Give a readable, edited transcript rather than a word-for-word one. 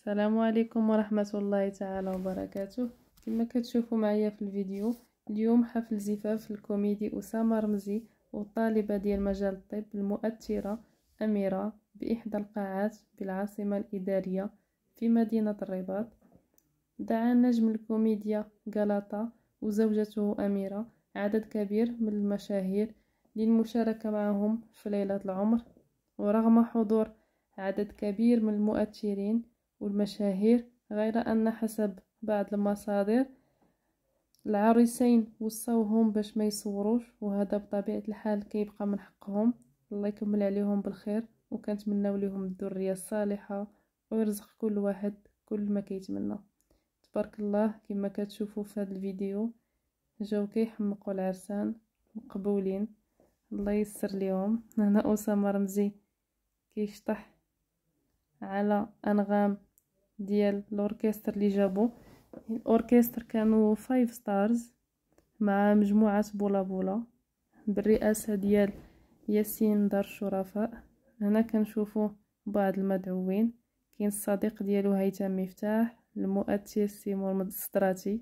السلام عليكم ورحمة الله تعالى وبركاته. كما كتشوفوا معايا في الفيديو، اليوم حفل زفاف الكوميدي أسامة رمزي والطالبة ديال مجال الطب المؤثرة أميرة بإحدى القاعات بالعاصمة الإدارية في مدينة الرباط. دعا نجم الكوميديا غلطة وزوجته أميرة عدد كبير من المشاهير للمشاركة معهم في ليلة العمر، ورغم حضور عدد كبير من المؤثرين والمشاهير، غير أن حسب بعض المصادر العريسين وصوهم باش ما يصوروش، وهذا بطبيعة الحال كيبقى من حقهم. الله يكمل عليهم بالخير، وكنتمناو لهم الذرية الصالحة ويرزق كل واحد كل ما كيتمنى. تبارك الله. كما كتشوفوا في هذا الفيديو جاو كيحمقوا العرسان مقبولين، الله ييسر ليهم. هنا أسامة رمزي كيشطح على انغام ديال الاوركستر اللي جابو. الاوركستر كانوا 5 ستارز مع مجموعه بولا بولا بالرئاسه ديال ياسين دار الشرفاء. هنا كنشوفوا بعض المدعوين، كاين الصديق ديالو هيثم مفتاح، المؤثر سيمون السطراتي،